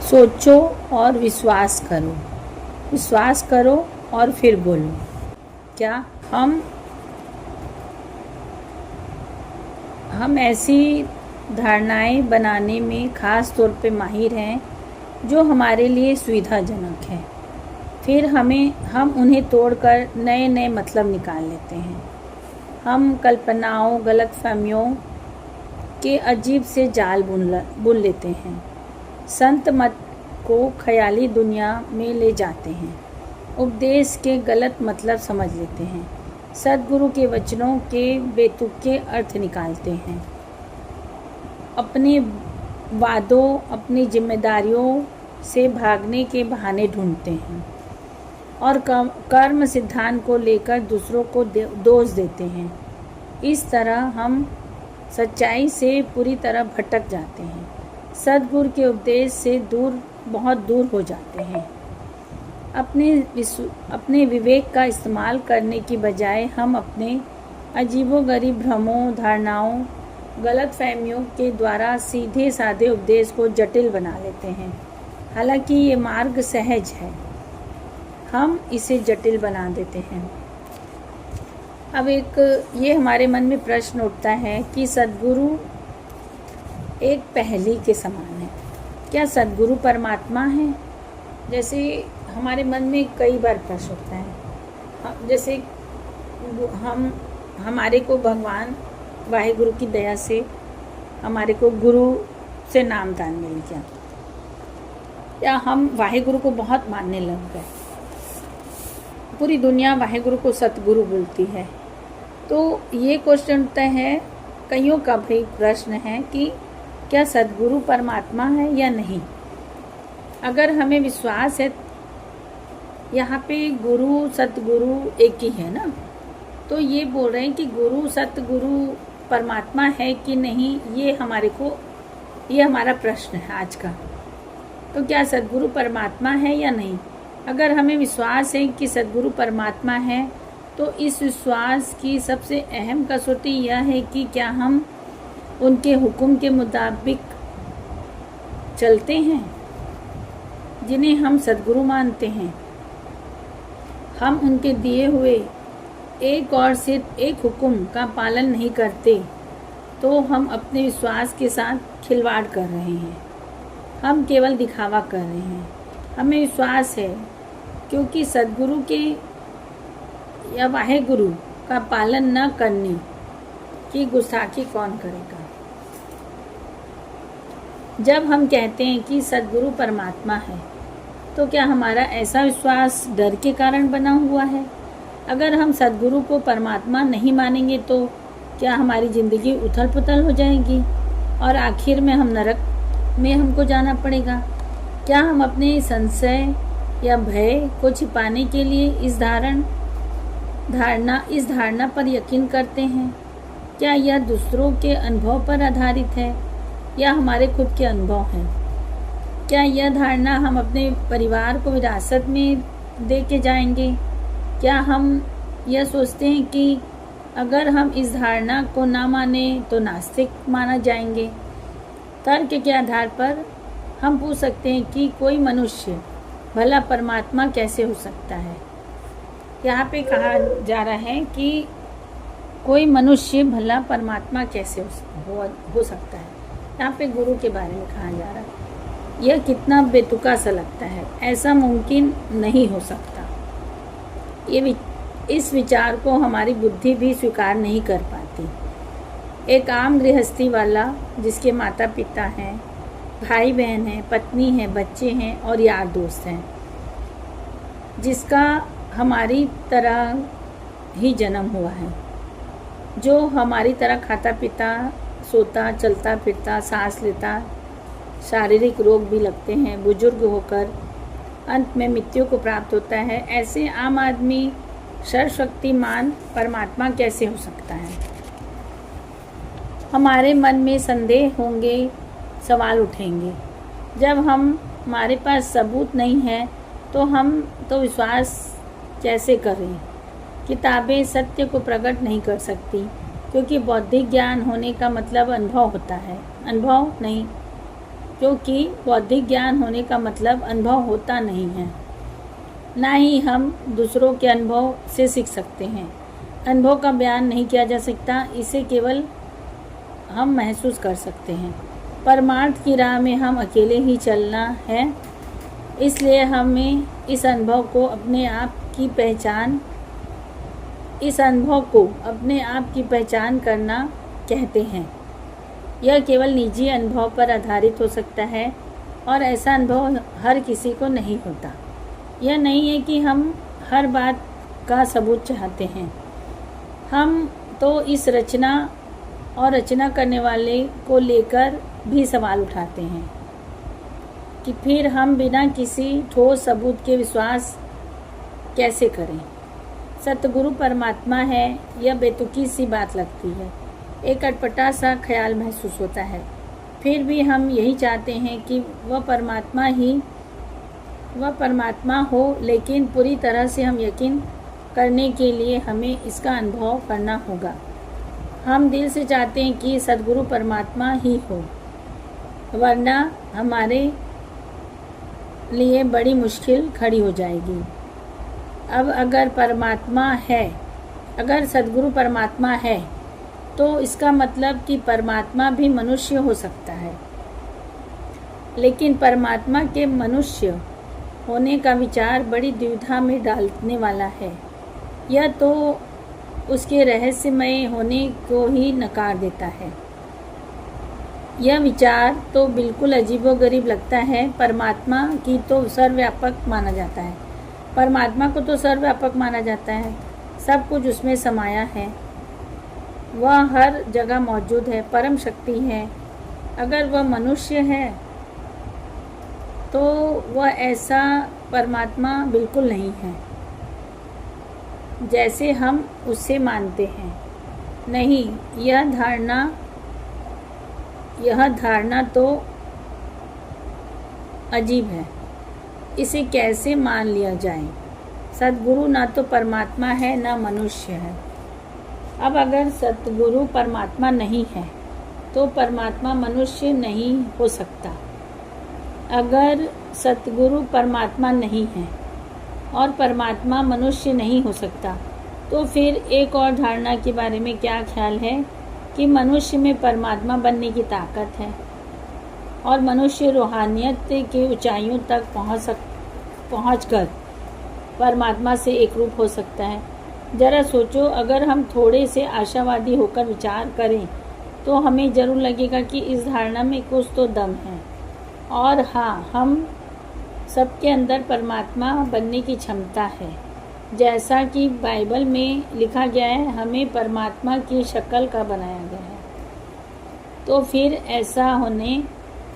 सोचो और विश्वास करो और फिर बोलो। क्या हम ऐसी धारणाएं बनाने में ख़ास तौर पे माहिर हैं जो हमारे लिए सुविधाजनक है, फिर हम उन्हें तोड़कर नए नए मतलब निकाल लेते हैं। हम कल्पनाओं, गलतफहमियों के अजीब से जाल बुन लेते हैं, संत मत को ख्याली दुनिया में ले जाते हैं, उपदेश के गलत मतलब समझ लेते हैं, सद्गुरु के वचनों के बेतुके अर्थ निकालते हैं, अपने वादों, अपनी जिम्मेदारियों से भागने के बहाने ढूंढते हैं और कर्म सिद्धांत को लेकर दूसरों को दोष देते हैं। इस तरह हम सच्चाई से पूरी तरह भटक जाते हैं, सद्गुरु के उपदेश से बहुत दूर हो जाते हैं। अपने विवेक का इस्तेमाल करने की बजाय हम अपने अजीबोगरीब भ्रमों, धारणाओं, गलतफहमियों के द्वारा सीधे साधे उपदेश को जटिल बना लेते हैं। हालांकि ये मार्ग सहज है, हम इसे जटिल बना देते हैं। अब ये हमारे मन में प्रश्न उठता है कि सद्गुरु एक पहेली के समान है। क्या सद्गुरु परमात्मा है? जैसे हमारे मन में कई बार प्रश्न उठता है। जैसे हमारे को भगवान वाहेगुरु की दया से हमारे को गुरु से नामदान मिल गया, या हम वाहेगुरु को बहुत मानने लग गए, पूरी दुनिया वाहेगुरु को सतगुरु बोलती है। तो ये क्वेश्चन उठता है, कईयों का भी प्रश्न है कि क्या सद्गुरु परमात्मा है या नहीं। अगर हमें विश्वास है, यहाँ पे गुरु सतगुरु एक ही है ना, तो ये बोल रहे हैं कि गुरु सतगुरु परमात्मा है कि नहीं, ये हमारा प्रश्न है आज का। तो क्या सद्गुरु परमात्मा है या नहीं। अगर हमें विश्वास है कि सद्गुरु परमात्मा है, तो इस विश्वास की सबसे अहम कसौटी यह है कि क्या हम उनके हुक्म के मुताबिक चलते हैं जिन्हें हम सद्गुरु मानते हैं। हम उनके दिए हुए एक और सिर्फ एक हुक्म का पालन नहीं करते तो हम अपने विश्वास के साथ खिलवाड़ कर रहे हैं, हम केवल दिखावा कर रहे हैं। हमें विश्वास है क्योंकि सद्गुरु के या वाहेगुरु का पालन न करने की गुस्ताखी कौन करेगा। जब हम कहते हैं कि सद्गुरु परमात्मा है, तो क्या हमारा ऐसा विश्वास डर के कारण बना हुआ है। अगर हम सद्गुरु को परमात्मा नहीं मानेंगे तो क्या हमारी ज़िंदगी उथल पुथल हो जाएगी और आखिर में हम नरक में हमको जाना पड़ेगा। क्या हम अपने संशय या भय को छिपाने के लिए इस धारणा पर यकीन करते हैं। क्या यह दूसरों के अनुभव पर आधारित है या हमारे खुद के अनुभव हैं। क्या यह धारणा हम अपने परिवार को विरासत में दे के जाएंगे। क्या हम यह सोचते हैं कि अगर हम इस धारणा को ना माने तो नास्तिक माना जाएंगे। तर्क के आधार पर हम पूछ सकते हैं कि कोई मनुष्य भला परमात्मा कैसे हो सकता है। यहाँ पे कहा जा रहा है कि कोई मनुष्य भला परमात्मा कैसे हो सकता है। यहाँ पे गुरु के बारे में कहा जा रहा है। यह कितना बेतुका सा लगता है, ऐसा मुमकिन नहीं हो सकता। इस विचार को हमारी बुद्धि भी स्वीकार नहीं कर पाती। एक आम गृहस्थी वाला जिसके माता पिता हैं, भाई बहन हैं, पत्नी हैं, बच्चे हैं और यार दोस्त हैं, जिसका हमारी तरह ही जन्म हुआ है, जो हमारी तरह खाता पीता, सोता, चलता फिरता, सांस लेता, शारीरिक रोग भी लगते हैं, बुजुर्ग होकर अंत में मृत्यु को प्राप्त होता है, ऐसे आम आदमी सर्वशक्तिमान परमात्मा कैसे हो सकता है। हमारे मन में संदेह होंगे, सवाल उठेंगे। जब हमारे पास सबूत नहीं है तो हम विश्वास कैसे करें। किताबें सत्य को प्रकट नहीं कर सकती, क्योंकि बौद्धिक ज्ञान होने का मतलब अनुभव होता है, अनुभव नहीं। क्योंकि बौद्धिक ज्ञान होने का मतलब अनुभव होता नहीं है, ना ही हम दूसरों के अनुभव से सीख सकते हैं। अनुभव का बयान नहीं किया जा सकता, इसे केवल हम महसूस कर सकते हैं। परमार्थ की राह में हम अकेले ही चलना है, इसलिए हमें इस अनुभव को अपने आप की पहचान करना कहते हैं। यह केवल निजी अनुभव पर आधारित हो सकता है और ऐसा अनुभव हर किसी को नहीं होता। यह नहीं है कि हम हर बात का सबूत चाहते हैं। हम तो इस रचना और रचना करने वाले को लेकर भी सवाल उठाते हैं कि फिर हम बिना किसी ठोस सबूत के विश्वास कैसे करें। सतगुरु परमात्मा है, यह बेतुकी सी बात लगती है, एक अटपटा सा ख्याल महसूस होता है। फिर भी हम यही चाहते हैं कि वह परमात्मा हो, लेकिन पूरी तरह से हम यकीन करने के लिए हमें इसका अनुभव करना होगा। हम दिल से चाहते हैं कि सद्गुरु परमात्मा ही हो, वरना हमारे लिए बड़ी मुश्किल खड़ी हो जाएगी। अब अगर सद्गुरु परमात्मा है तो इसका मतलब कि परमात्मा भी मनुष्य हो सकता है, लेकिन परमात्मा के मनुष्य होने का विचार बड़ी दुविधा में डालने वाला है। यह तो उसके रहस्यमय होने को ही नकार देता है। यह विचार तो बिल्कुल अजीबोगरीब लगता है। परमात्मा को तो सर्वव्यापक माना जाता है, सब कुछ उसमें समाया है, वह हर जगह मौजूद है, परम शक्ति है। अगर वह मनुष्य है तो वह ऐसा परमात्मा बिल्कुल नहीं है जैसे हम उसे मानते हैं। नहीं, यह धारणा तो अजीब है, इसे कैसे मान लिया जाए। सद्गुरु ना तो परमात्मा है ना मनुष्य है। अब अगर सद्गुरु परमात्मा नहीं है तो परमात्मा मनुष्य नहीं हो सकता। अगर सद्गुरु परमात्मा नहीं है और परमात्मा मनुष्य नहीं हो सकता, तो फिर एक और धारणा के बारे में क्या ख्याल है कि मनुष्य में परमात्मा बनने की ताकत है और मनुष्य रूहानियत की ऊंचाइयों तक पहुंचकर परमात्मा से एक रूप हो सकता है। जरा सोचो, अगर हम थोड़े से आशावादी होकर विचार करें तो हमें जरूर लगेगा कि इस धारणा में कुछ तो दम है। और हाँ, हम सबके अंदर परमात्मा बनने की क्षमता है। जैसा कि बाइबल में लिखा गया है, हमें परमात्मा की शक्ल का बनाया गया है, तो फिर ऐसा होने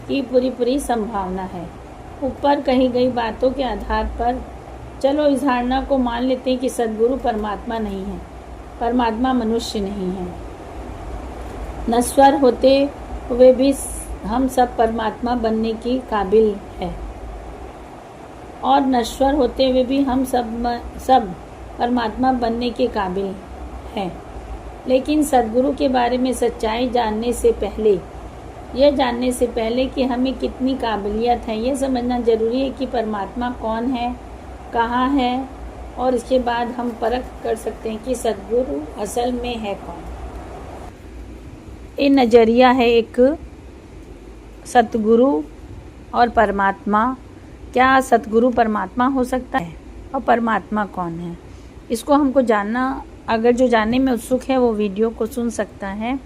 की पूरी संभावना है। ऊपर कही गई बातों के आधार पर चलो इस धारणा को मान लेते हैं कि सद्गुरु परमात्मा नहीं है, परमात्मा मनुष्य नहीं है। नश्वर होते हुए भी हम सब परमात्मा बनने की काबिल है, और नश्वर होते हुए भी हम सब परमात्मा बनने के काबिल हैं। लेकिन सद्गुरु के बारे में सच्चाई जानने से पहले कि हमें कितनी काबिलियत है, यह समझना जरूरी है कि परमात्मा कौन है, कहाँ है, और इसके बाद हम परख कर सकते हैं कि सद्गुरु असल में है कौन। ये नज़रिया है एक सतगुरु और परमात्मा। क्या सतगुरु परमात्मा हो सकता है और परमात्मा कौन है? इसको हमको जानना, अगर जो जानने में उत्सुक है वो वीडियो को सुन सकता है।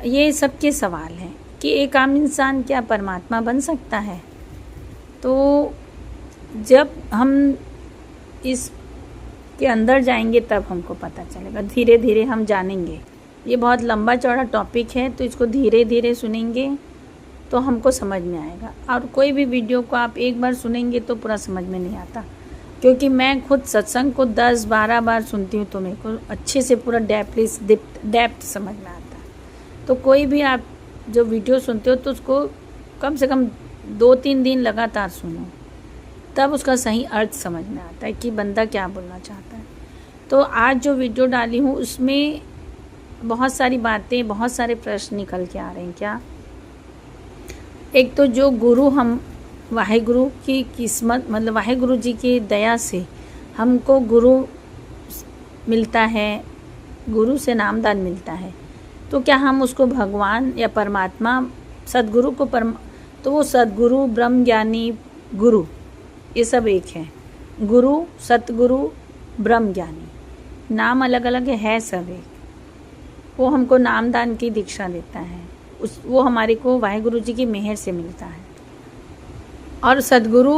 ये सबके सवाल हैं कि एक आम इंसान क्या परमात्मा बन सकता है? तो जब हम इसके अंदर जाएंगे तब हमको पता चलेगा, धीरे धीरे हम जानेंगे। ये बहुत लंबा चौड़ा टॉपिक है, तो इसको धीरे धीरे सुनेंगे तो हमको समझ में आएगा। और कोई भी वीडियो को आप एक बार सुनेंगे तो पूरा समझ में नहीं आता, क्योंकि मैं खुद सत्संग को 10-12 बार सुनती हूँ तो मेरे को अच्छे से पूरा डेप्थ समझ में आता है। तो कोई भी आप जो वीडियो सुनते हो तो उसको कम से कम 2-3 दिन लगातार सुनो, तब उसका सही अर्थ समझ में आता है कि बंदा क्या बोलना चाहता है। तो आज जो वीडियो डाली हूँ उसमें बहुत सारी बातें, बहुत सारे प्रश्न निकल के आ रहे हैं। क्या एक तो जो गुरु हम वाहेगुरु की किस्मत मतलब वाहेगुरु जी की दया से हमको गुरु मिलता है, गुरु से नामदान मिलता है, तो क्या हम उसको भगवान या परमात्मा सदगुरु को तो वो सदगुरु ब्रह्म ज्ञानी गुरु ये सब एक है। गुरु सतगुरु ब्रह्म ज्ञानी नाम अलग अलग है सब एक। वो हमको नामदान की दीक्षा देता है, वो हमारे को वाहेगुरु जी की मेहर से मिलता है। और सदगुरु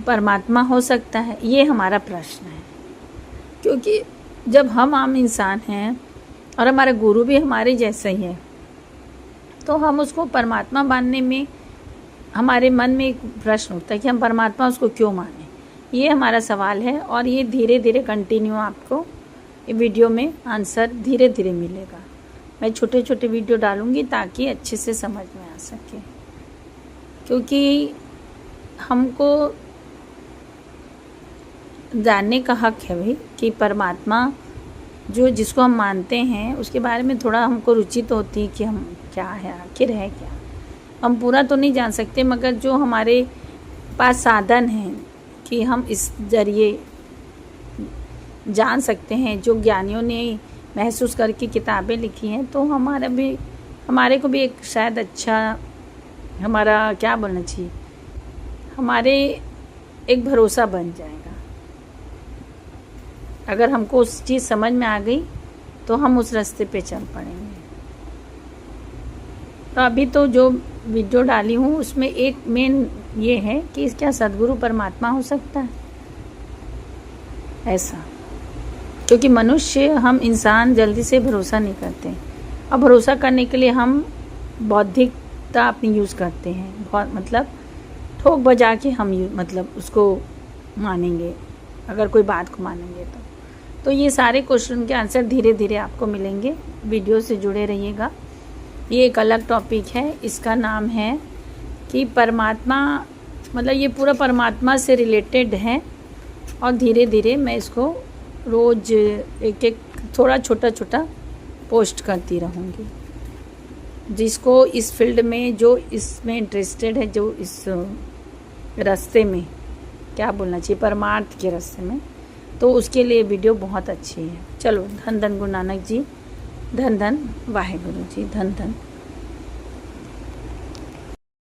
परमात्मा हो सकता है ये हमारा प्रश्न है, क्योंकि जब हम आम इंसान हैं और हमारा गुरु भी हमारे जैसा ही है, तो हम उसको परमात्मा मानने में हमारे मन में एक प्रश्न उठता है कि हम परमात्मा उसको क्यों माने। ये हमारा सवाल है और ये धीरे धीरे कंटिन्यू आपको ये वीडियो में आंसर धीरे धीरे मिलेगा। मैं छोटे छोटे वीडियो डालूँगी ताकि अच्छे से समझ में आ सके, क्योंकि हमको जानने का हक है भाई कि परमात्मा जो जिसको हम मानते हैं उसके बारे में थोड़ा हमको रुचि तो होती है कि हम क्या है, आखिर है क्या। हम पूरा तो नहीं जान सकते, मगर जो हमारे पास साधन हैं कि हम इस जरिए जान सकते हैं, जो ज्ञानियों ने महसूस करके किताबें लिखी हैं, तो हमारे को भी एक शायद अच्छा हमारा क्या बोलना चाहिए, हमारे एक भरोसा बन जाएगा। अगर हमको उस चीज़ समझ में आ गई तो हम उस रास्ते पे चल पड़ेंगे। तो अभी तो जो वीडियो डाली हूँ उसमें एक मेन ये है कि क्या सदगुरु परमात्मा हो सकता है ऐसा, क्योंकि मनुष्य हम इंसान जल्दी से भरोसा नहीं करते, और भरोसा करने के लिए हम बौद्धिकता अपनी यूज़ करते हैं, बहुत मतलब ठोक बजा के हम मतलब उसको मानेंगे, अगर कोई बात को मानेंगे तो ये सारे क्वेश्चन के आंसर धीरे धीरे आपको मिलेंगे। वीडियो से जुड़े रहिएगा। ये एक अलग टॉपिक है, इसका नाम है कि परमात्मा मतलब ये पूरा परमात्मा से रिलेटेड है, और धीरे धीरे मैं इसको रोज़ एक एक थोड़ा छोटा छोटा पोस्ट करती रहूँगी। जिसको इस फील्ड में जो इसमें इंटरेस्टेड है, जो इस रास्ते में क्या बोलना चाहिए परमार्थ के रास्ते में, तो उसके लिए वीडियो बहुत अच्छी है। चलो धन धन गुरु नानक जी, धन धन वाहेगुरु जी, धन धन।